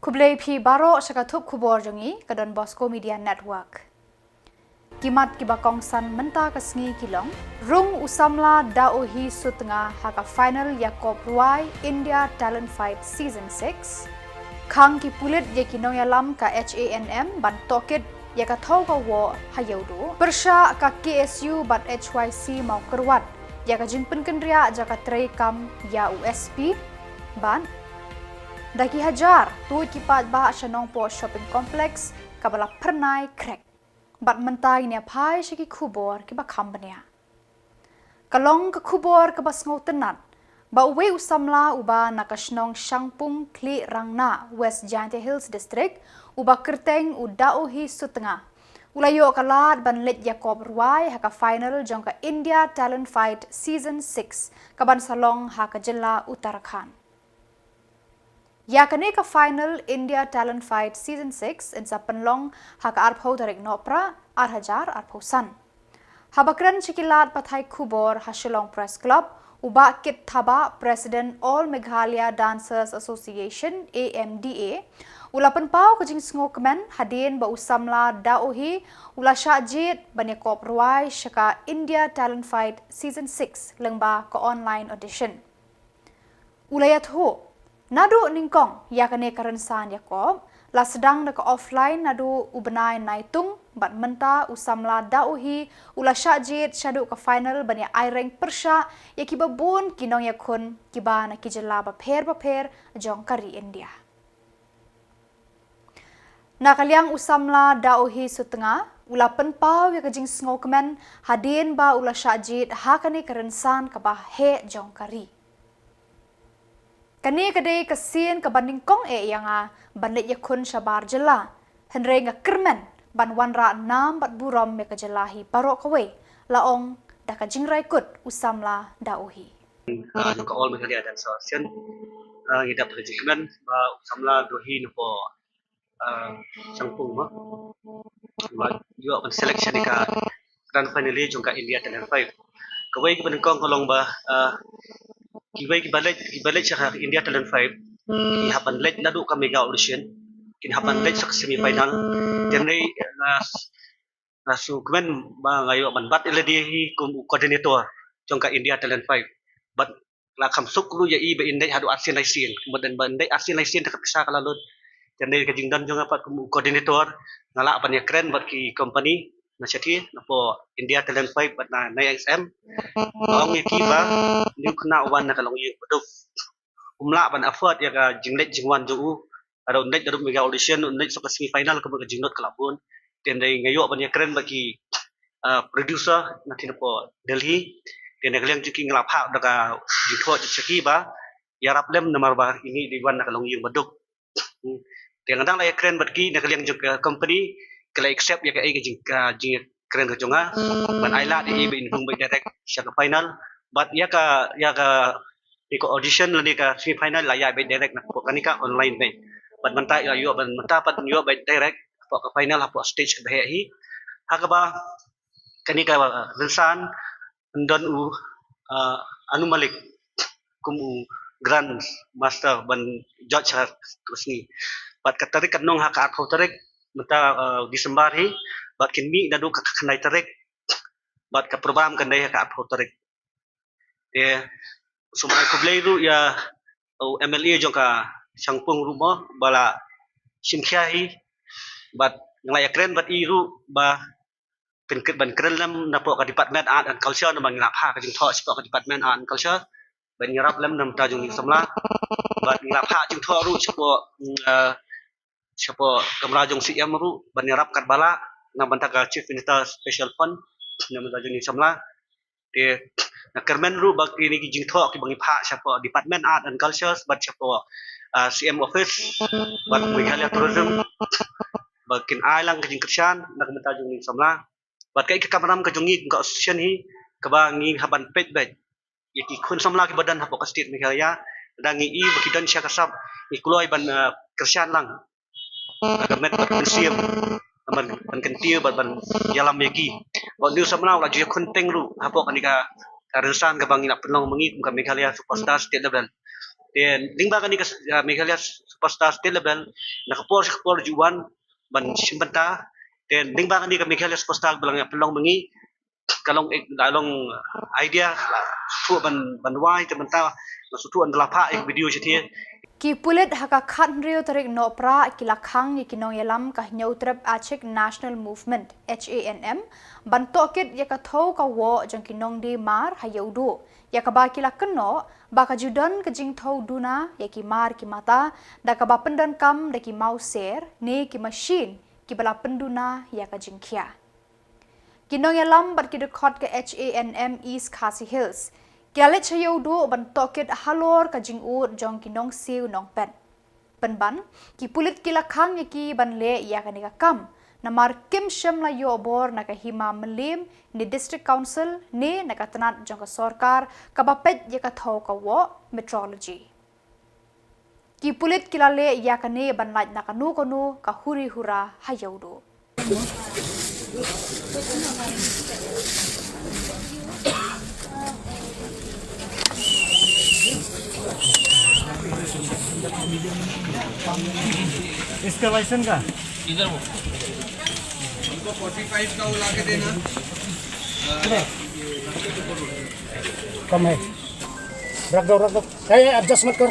Kublai pi baro syakatup Khuborjylla ke donbosco media network. Kimat kibakong san menta kesngi kilong, rung usamla daohi sutengah haka final Yakob Ruai India Talent Fight Season 6. Kang ki pulit ye kinong yalam ka HANM ban tokit ya ka thau ka wo hayaudu. Persya ka KSU ban HYC mau kerwat ya ka jingpen kendria jaka trei kam ya USP ban Daki hajar tu kipat bah sa Nongpoh shopping complex kabala pernai crack. Bat mentai ni apai syaki Khubor kiba company. Kalong ke Khubor ke basngau tenat. Ba uwe usamla uba nakasnong Shangpung Kli Rangna West Giant Hills District uba kerteng udauhi sutengah. Ulayo kalat ban let Yakob Ruai haka final jongka India Talent Fight Season 6 kaban salong haka Jylla Uttarakhand. Ya kene ka final India Talent Fight Season 6 in sa penlong haka arpho tarik Nohprah arhajar arpho san. Habakran cikilat pathai Khubor ha Shillong Press Club uba kit thaba President All Meghalaya Dancers Association AMDA ulapan pau kajing ngokmen hadin ba usamla daohi ula syajit Yakob Ruai syaka India Talent Fight Season 6 lengba ke online audition. Ulayat ho Nadu ningkong ya kene karensan Yakob la sedang deka offline nadu ubenai naitung bat menta usamla dauhi ula syajit syadu ke final bani aireng persya ya kiba bun kinong yakun kiba na Jylla baper jong kari India. Nakaliang usamla dauhi sutengah ula penpau ya kajing ngokmen hadin ba ula syajit ha kene karensan kabah he jong kari. Kani kadai kasien ke banding kong yang bandit yakun syabar Jylla. Henry nga kermen ban wanra nam bat burom me ke Jylla hi parok kawe laong dah ka jingrai kut usamla dauhi. Ka all Meghalaya dan Sosian ngidap rejimen usamla dohi nupo Shangpung ma yo on selection ka grand finale jongka India Talent Fight. Kawe ki banding kong kolong ba Kibai kibalit sa India Talent 5 kihapan late na do ka mega audition kihapan late sa semi final tenay na sugmen ba ngayo man bat iladi kum coordinator jong ka India Talent 5 but la kam suklu ya iba inday hadu asin laisin kemudian bandai asin laisin ta kapisa kalalod tenay ka jingdan jong apat kum coordinator ngala pan ya keren bat ki company na syati na po India Talent 5 bat na NEHU Long kiba ni kena wan na kalong yung beduk umla ban afford ya ka jinglet jingwan ju ada undet daru mega audition undet so ka semi final ka mga jingnot kalabun tendai ngayo ban ya keren bagi producer na tinapo Delhi tendai kaliang juki nglapha daga jipho chaki ba ya raplem namar ba ini di wan na kalong yung beduk tendang la ya keren bagi na kaliang juga company kala accept ya ka ai jing keren ka jonga ban aila di ibe infung by direct siya ka final but ya ka di ko audition lani ka semi final la ya by direct na po kanika online bay but manta yo ban manta pat yo by direct po ka final po stage ka bahi haka ba kanika rensan ndon u anu malik kum grand master ban judge ha kusni but katarik kanong haka atho tarik mata Disember hi bat kinmi nadu ka kanai tarik bat ka program kanai ka atho tarik sumai kublai ru ya MLA jong ka Shangpung rumo bala simkhia hi bat nglaya keren bat iru ba penket ban keren lam na po ka department art and culture na manglap ha ka jing tho ka department art and culture ban ngarap lam nam ta jong ni Samla bat nglap ha jing tho ru siapa kamera jong CM ru ban ngarap kat bala na bantaka chief minister special fund na ta jong ni Samla na kermen ru bag ini jing tho ki bangi pha siapa department art and culture bat siapa CM office bat Meghalaya tourism bakin ailang ke jing kersan na ta jong ni Samla bat kai ka kameram ka jong ni ka association hi ka ba ngi haban pet bet yaki kun Samla ki badan hapo ka state Meghalaya dangi i bakidan siya kasab ikuloi ban kersan langagamet museum ban kentiu ban jalam yaki bon new Samla la ju konteng ru hapo kanika karensan ka bangina penong mengi ka Meghalaya superstar state level dan lingba kan ni Meghalaya superstar state level nak Khuborjylla ban simbenta dan lingba kan ni Meghalaya superstar pelong mengi kalong idea su ban wai tementau su adalah pak video jadi Ki pulit haka khatnrio tarik Nohprah kilakhang ni kinong yalam ka nyautrep achik National Movement HANM ban tokit ya ka thau ka wo jong kinong di mar hayaudu ya ka ba kilakno ba ka judan ka jing thau duna ya ki mar ki mata da ka ba pendan kam da ki mau ser ne ki machine ki bala penduna ya ka jing khia kinong yalam bat ki record ka HANM East Khasi Hills Kialet chayaudu ban tokit halor ka jingur jong kinong siu Nongpoh. Penban ki pulit kilakhang ki ban le ya kanika kam namar kim Samla yo bor nakahima melim ni district council ne nakatanat jong ka sarkar ka bapet ya ka thau ka wo metrology. Ki pulit kilale ya kane ban laj nakanu kono ka huri hura hayaudu. इसका लाइसेंस का इधर वो हमको 45 का वो ला के देना कम है रख दो एडजस्ट मत कर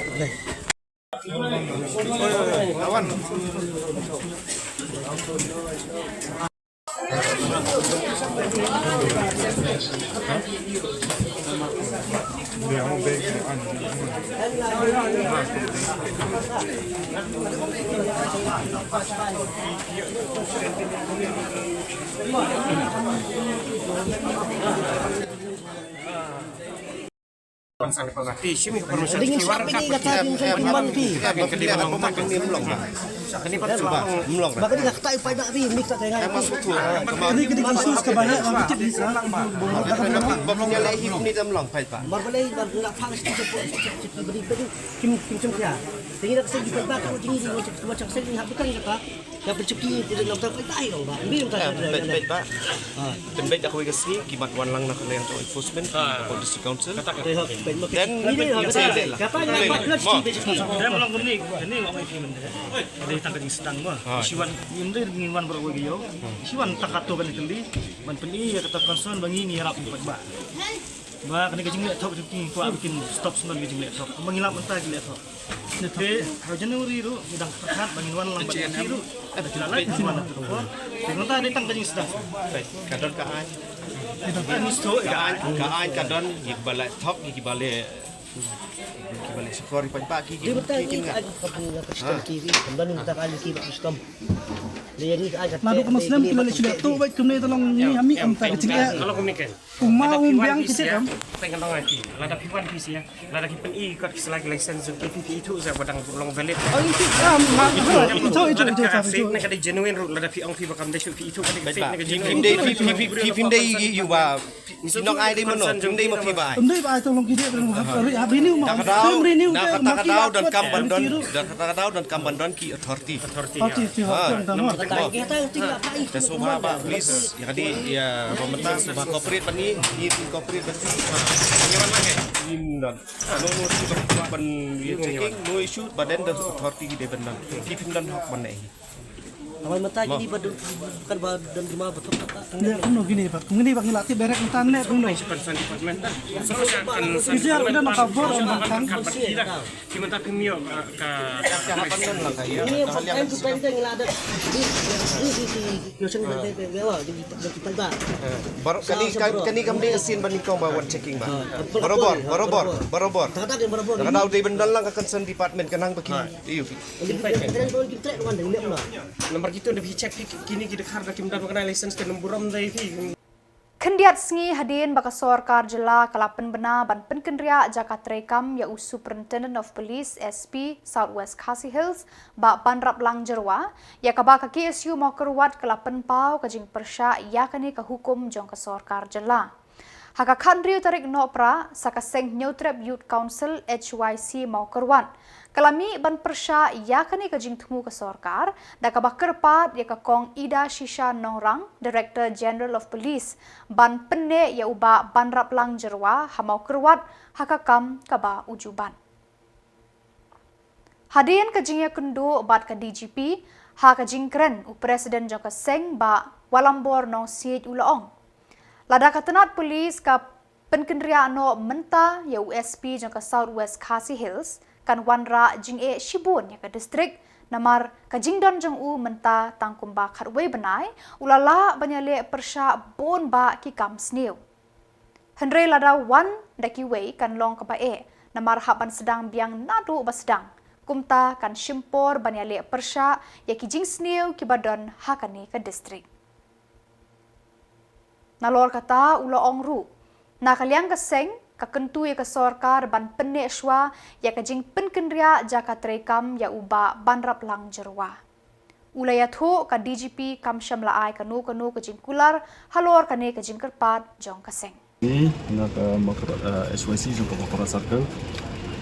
Yang bercuki tidak nak tahu kita ayo, bah. Ini yang baik pak. Dan baik aku kasi kibat wan lang nak kalian to enforcement atau district council. Dan ini lah. Kapan yang nak bercuki? saya melong ini orang itu mana ada tangkap sedang mah siwan ini ngiwan berwagi yo siwan takato kan itu man peni ya tetap concern bangi ni harap buat ba ba kena kecing lek top cuki ku bikin stop semua kecing lek top mengilap mentah lek top Nete, Januari itu sedang terkat bangin wan lambat itu ada tidak lagi siwan itu dengan tadi tang kecing sedang kadon kaan. Kaan kadon gibale top gibale sekor pagi Dia betul ni ada custom kiri, kemudian kita kali kiri custom. Jadi ada Madu ke Muslim kita lihat sudah tu baik kemana tolong ni kami tak kecil ya. kalau kemikian Umma biang kecil am. pengen tahu lagi lada piwan PC ya lada kipen i kot selagi license untuk PPP itu saya badang long valid Oh itu fake nak ada genuine root lada piong pi bakam desu itu kan fake nak genuine Pim day you ba sinok ai day mono pim day mo pi ba. Umdai ba tolong kita hari ini umma. Nakatadaw dan nakatadaw dan kambandon ki authority. Dan semua pak please ya tadi ya pemerintah semua corporate pani di corporate pasti nyaman lagi indan no ban checking no issue but then the authority di bendan keep dan hak mana ini awal mata jadi bukan badan cuma betul tak. Dia kuno gini pak, gini pak ngelatih berek internet kuno. Concern department Bisa ada nak kabur orang kan. Kimentar kemio ka kapan lah kayak Ini yang tu penting lah ada. Ini question penting bawah jadi kita tak. baru kani kami asin banding kau bawa checking ba barobor Tak ada yang berapa. kalau di bendan lang concern department kanang bagi iyo Kita kan dah lihat lah. nomor gitu udah cek kini kita karena kita mengenai license dan nomboram dari itu Kendiat sengi hadin baka Khuborjylla kalapan bena ban penkendria Jakarta Rekam ya Superintendent of Police SP Southwest Khasi Hills ba panrap lang jerwa ya kaba ka KSU mau keruat kalapan pau kajing persya ya kani ka hukum jong ka Khuborjylla. Haka khandriu tarik Nohprah saka seng Neutrep Youth Council HYC mau keruat. Kalami ban persya ya kani kajing temu ke sarkar da ka bakar pat ya ka kong Ida Shisha Nongrang Director General of Police ban penne ya uba ban rap lang jerwa hamau kerwat haka kam kaba ujuban Hadian ka jingya kundu bat ka DGP ha ka jingkren u presiden jong ka seng ba walambor nong siej ulaong. Lada ka tenat polis ka penkendria no menta ya USP jong ka Southwest Khasi Hills kan wanra jing Shibun ya ka distrik namar ka jingdon jong u menta tangkumba khatwei benai ulala banyale persya bon ba ki kam snew. Henry lada wan daki wei kan long ka bae namar haban sedang biang nadu ba sedang kumta kan shimpor banyale persya ya ki jing snew ki badon hakani ka distrik. Nalor kata ulaong ru nakaliang ka seng ka kentu ya ka sorkar ban penne shwa ya ka jing penkendria jaka trekam ya uba banrap lang jerwa. Ulaya thu ka DGP kam Samla ai kanu ka jing kular halor kane ka jing kerpat jong ka seng. Ni nak makro SYC jong ka makro circle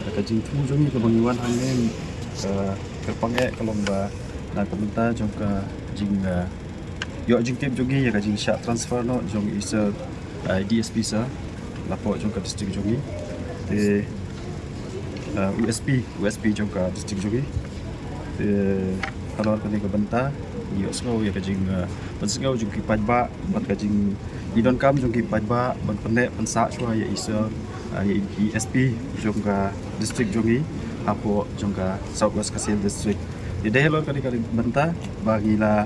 ka jing thu jong ni ka bangiwan hangin ka pange kalong ba nak pemerintah jong ka jing yo jing tim jong ya ka jing syak transfer no jong isa DSP sa lapor jong ka distrik jong ni de USP jong ka distrik jong ni de kalau ka ni ka benta yo snow ya ka jing pensengau jong ki pajba bat ka jing idon kam jong ki pajba ban pendek pensa chua ya isa ya ESP jong ka distrik jong ni apo jong ka Southwest Khasi district di dehelo ka ni ka benta bagila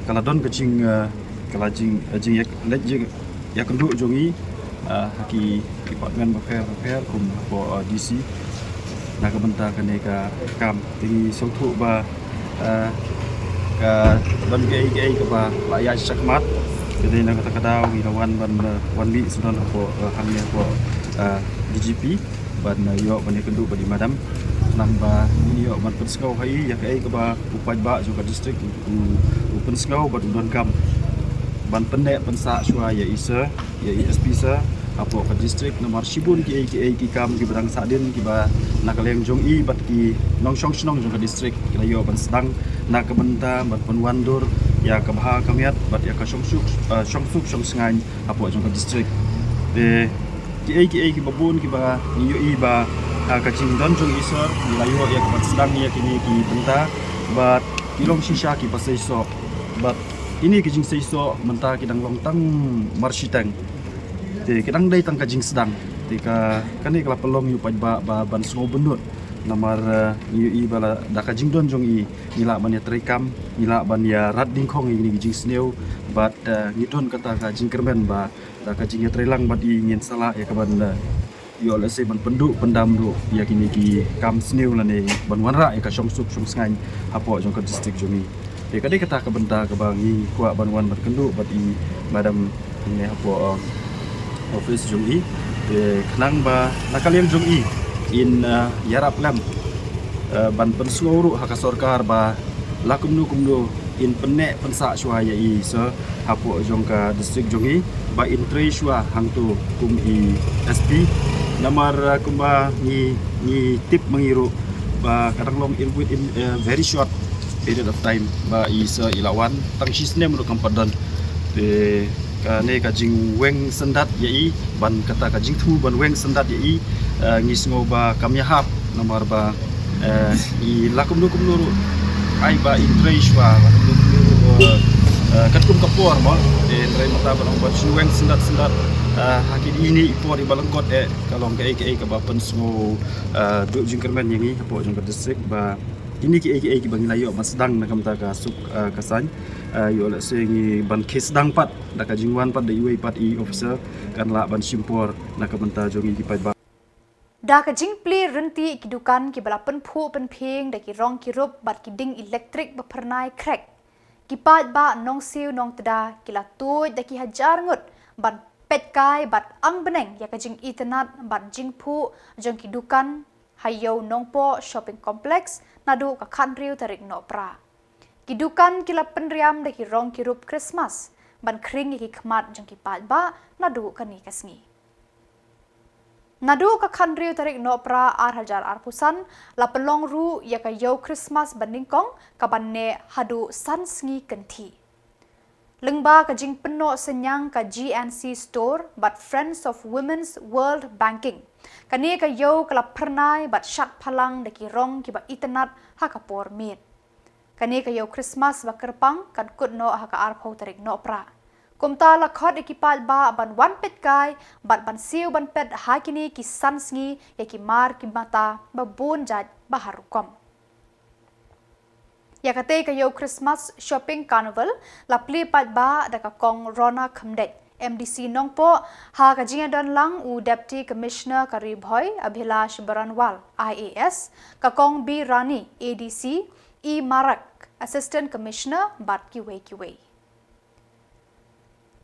kalau don ke jing kalau jing ya kenduk jongi haki department repair kum po DC nak benta ka ni ka kam tinggi songtu ba ka ban ke ba layak sakmat jadi nak kata kadau ilawan ban wan bi sudan po hangnya po DGP ban yo ban kenduk ban madam namba ini yo ban penskau hai ya ke ba upaj ba juga distrik penskau ban don kam ban pendek pensa shua ya isa ya ESP sa apo ka distrik nomor Shibun ki kam ki berang sadin ki ba nakaleng jong i bat ki nong snong jong ka distrik ki yo ban sedang nak kebenta bat penwandur ya ka baha kamiat bat ya ka songsuk song sengai apo jong ka distrik de ki babun ki ba ni yo i ba ka jing don jong isor layo ya ka sedang ya kini ki benta bat ilong shisha ki pasai so bat ini ke jing seiso menta kidang longtang marsitang te kidang dai tang ka jing sedang te ka kani kala pelong yu pajba ba ban sngo benut namar yu i bala da ka jing don jong i nila ban ya trekam nila ban ya rat dingkhong ini jing sneu bat ngidon kata ka jing kermen ba da ka jing ya trelang bat i ngin sala ya ka ban yo la se ban penduk pendam du ya kini ki kam sneu la ne ban wanra ya ka songsuk song sengai apo jong ka distrik jong i de kadai kata ka benta ka bangi kuat banwan berkendu bat i madam ni apo office jong i de knang ba nakaliam jong i in yarap lam ban pensuru hak sorkar ba lakum nu in penek pensa shwa ya i so apo jong ka distrik jong i ba in tre shwa hang tu kum i SP namar kumba ni tip mengiru ba kadang long in within very short period of time ba isa ilawan tang sisne menurut kampadan de ka ne ka jing weng sendat yai ban kata ka jing thu ban weng sendat yai ngisngo ba kamyahap nomor ba i lakum nuru ai ba in trace ba lakum nuru katkum kapor mo de ndrai mata ba ba weng sendat haki ini ipor di balengkot kalong ke ka ba pensngo du jingkermen yang ni apo jong ka district ba ini ki bangi layo mas sedang nak kamta ka suk kasan yo la sengi ban kes sedang pat dak jingwan pat dai wei pat i officer kan la ban simpor nak kamta jongi ki pat ba Da ka jingpli renti kidukan ki bala penphu penphing da ki rong ki rup bat ki ding elektrik bapernai crack ki pat ba nong siu nong tada ki la tuj da ki hajar ngut ban pet kai bat ang beneng ya ka jing internet ban jingphu jong ki dukan hayo Nongpoh shopping complex nadu ka kanriu tarik Nohprah. Kidukan kila penriam da ki rong kirup Christmas ban kring ki khmat jong ki patba nadu ka ni kasngi. Nadu ka kanriu tarik Nohprah hajar arpusan la pelong ru ya ka yo Christmas bandingkong ka banne hadu san sngi kenti. Lengba ka jing peno senyang ka GNC store but Friends of Women's World Banking Kani ka yo kala pernai bat shat phalang de ki rong ki ba internet ha ka por mit. Kani ka yo Christmas ba kerpang kan kut no ha ka ar phau tarik Nohprah. Kumta la khot ekipal ba ban wan pet kai ban siu ban pet ha kini ki san sngi ya ki mar ki mata ba bun jat ba harukom. Ya kate ka yo Christmas shopping carnival la pli pat ba da ka kong rona khamdet MDC Nongpoh ha ka jinga don lang u Deputy Commissioner Karib Hoy Abhilash Baranwal IAS ka kong B Rani ADC E Marak Assistant Commissioner bat kiwe.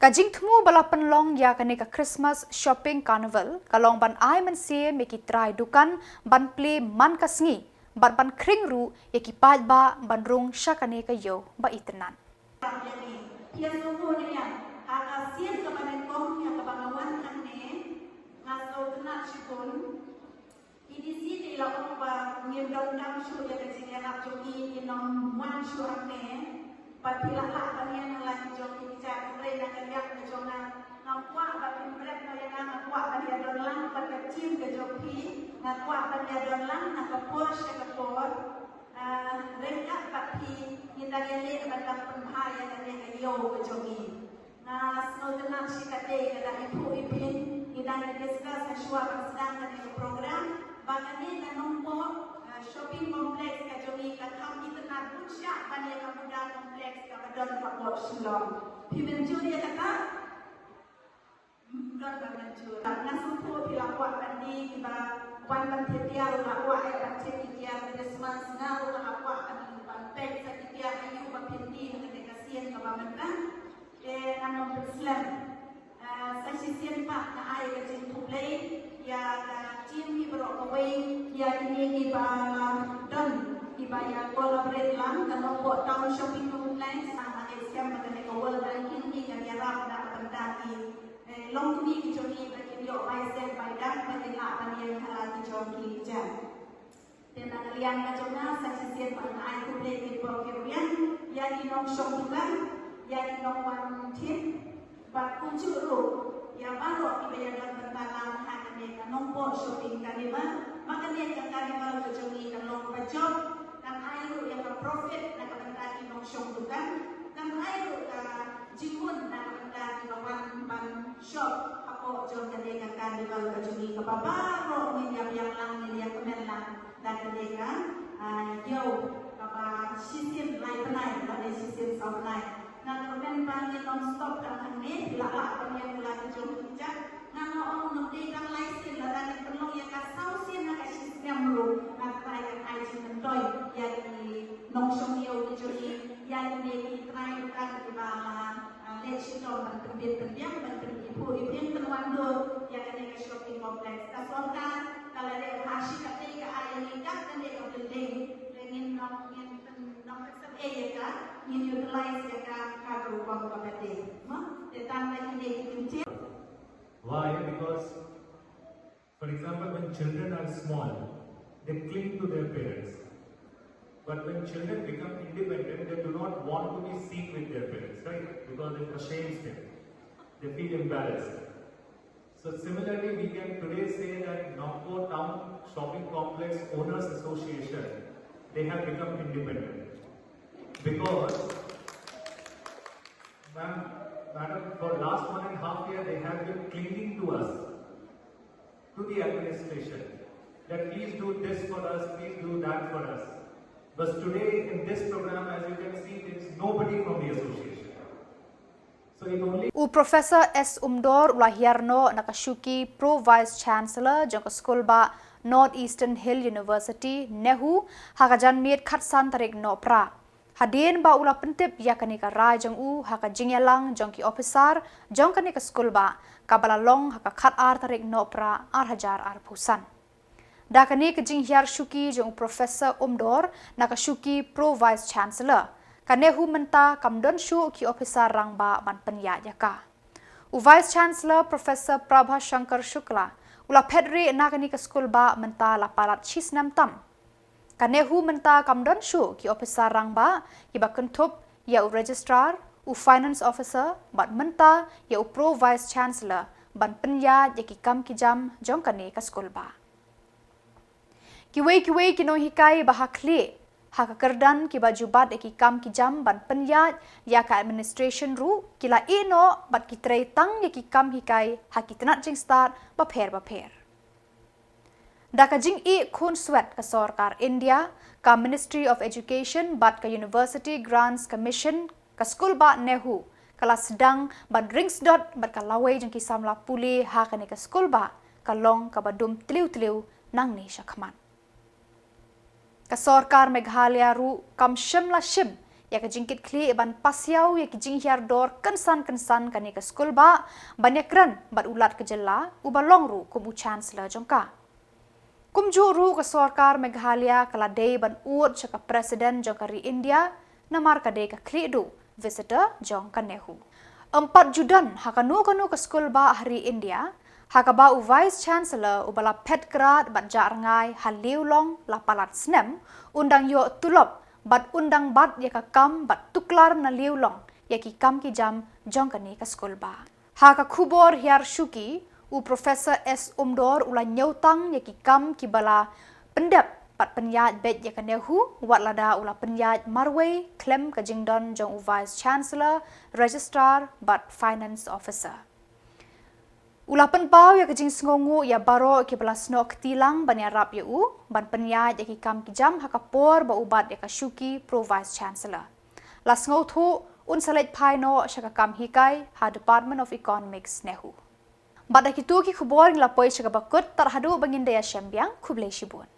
Kajing thmu bala penlong ya kane ka Christmas shopping carnival kalong ban ai man se me ki try dukan ban play man kasngi ban kring ru ya ki pal ba ban rung syakane ka yo ba itenan. Dia sungguh ni yang hak asian kepada kong yang kebangawan ane ngaso kena syukun. Ini sini la orang ba ngedong syuk ya kajing yang jogi inom wan syuk ane. Patila lah kalian lagi jogi bicara mereka kerja kejongan nampak bagi mereka yang nampak bagi adalah pada tim kejogi nampak bagi adalah nak Porsche ke Khubor mereka pati kita lihat pada penghaya dan yang yo kejogi. Nah sebenarnya si kate adalah itu ipin kita discuss kesuap sedang dengan program bagani dan Nongpoh shopping complex kejogi kakam internet pusat pada kemudahan kompleks kepada Khubor Shillong. Pimenju dia kata, bukan pimenju. Nasupu bila buat bandi kita wan banti dia rumah buat yang banti dia Christmas ngau rumah buat bandi bantek sakit dia ayu bapinti dengan kasihan kebamankan. Anom Islam. Saya siap pak na ai kecil tuplay ya tim ni berokawai ya ini kita don kita ya collaborate lang kalau buat town shopping complex sama Asia mengenai world ranking ni yang dia ram dah berdaki long ni jogi bagi dia by step by step bagi nak bagi halal jogi jam dan kalian macamnya saya siap pak na ai tuplay di program ya di long shopping lang ya di long one team bak kuncuru yang baru dibayar bertalang hanya mereka Nongpoh shopping kanima maka dia yang kanima berjogi dan Nohprah job dan air yang berprofit dan kebentar di Nongshong bukan dan air jimun dan kebentar di bawah ban shop apa job dan dia yang kanima berjogi ke bawah ni yang lang ni yang kemelang dan mereka yo apa sistem lain naik dan sistem sama naik. Nang kemen panggil non-stop dalam ini, bila pengen mulai kejauh kijak, nang orang nanti kang laisin lah dan perlu yang kasau sih nak sistem lu, nang try yang aji mentoy, yang di nongsong yo kejauh, yang di try bukan di bawah, lecito menterbit menterbipu, itu penuan do, yang ada ke shopping complex. Tasolkan kalau ada hasil ketika ada nikah dan dia kebeling, ingin ini utilize dekat karu kompetitif, tentang ini. Why? Because, for example, when children are small, they cling to their parents. But when children become independent, they do not want to be seen with their parents, right? Because it ashames them. They feel embarrassed. So similarly, we can today say that Nongpoh Town Shopping Complex Owners Association, they have become independent. Because, madam, for last 1.5 years, they have been clinging to us, to the administration, that please do this for us, please do that for us. But today, in this program, as you can see, there is nobody from the association. So it only... Professor S. Umdor Ulahierno nakashuki Pro Vice Chancellor jangka School ba Northeastern Hill University NEHU hakajan miet khatsan tarik Nohprah. Hadin ba ulah pentip ya kanika rai jang haka jingyalang jangki officer jang kanika school ba kabala long haka khat ar tarik Nohprah ar hajar ar pusan. Da kanika jinghyar shuki jang Professor Umdor nakashuki Pro Vice Chancellor kanehu menta kamdon shu ki officer rang ba ban penya yaka. Vice Chancellor Professor Prabha Shankar Shukla ulah pedri nakanika school ba menta la palat chisnam tam. Kanehu menta kamdon shu ki officer rang ba ki ba kentup ya registrar finance officer bat menta ya Pro Vice Chancellor ban penya ya ki kam ki jam jong kane ka skul ba kiwe kino hikai bahakli haka kerdan ki bajubat ki kam ki jam ban penya ya ka administration ru kila ino bat ki trei tang ya ki kam hikai hakitnat jing start ba pher Daka jing I khun swet ka sarkar India ka Ministry of Education bat ka University Grants Commission ka school ba NEHU kala sedang ban ringsdot bat ka lawai jeng ki Samla puli ha ka ne ka school ba ka long ka badum tliu nang ni syakman. Ka sarkar Meghalaya ru kam Shimla shim ya ka jingkit kli ban pasiau ya ki jing hiar dor kensan ka ne ka school ba banyakran bat ulat ke Jylla ubalong ru kubu chancellor jongka. Kumjuru ke sarkar Meghalaya kala day ban uot ka presiden jongkari India namar ka day ka klidu visitor jong ka NEHU. 4 Judan hakanu ke skul ba hari India haka ba u vice chancellor ubala pet grad bat jarngai haliulong la palat snem undang yo tulop bat undang bat ya ka kam bat tuklar na liulong ya ki kam ki jam jong ka ni ka skul ba. Haka Khubor hiar shuki u Profesor S. Umdor ula nyautang ya ki kam ki bala pendep pat penyat bet ya ka NEHU wat lada ula penyat marway klem ka jingdon jong u Vice Chancellor Registrar bat Finance Officer. Ula penpau ya ka jing sngongu ya baro ki bala snok tilang ban ya rap ya u ban penyat ya ki kam ki jam hakapor ba ubat ya ka shuki Pro Vice Chancellor. La sngo thu un select paino syaka kam hikai ha Department of Economics NEHU. Badak itu ki Khubor ngla poi syaka bakut tarhadu bangin daya syambiang kublai shibun.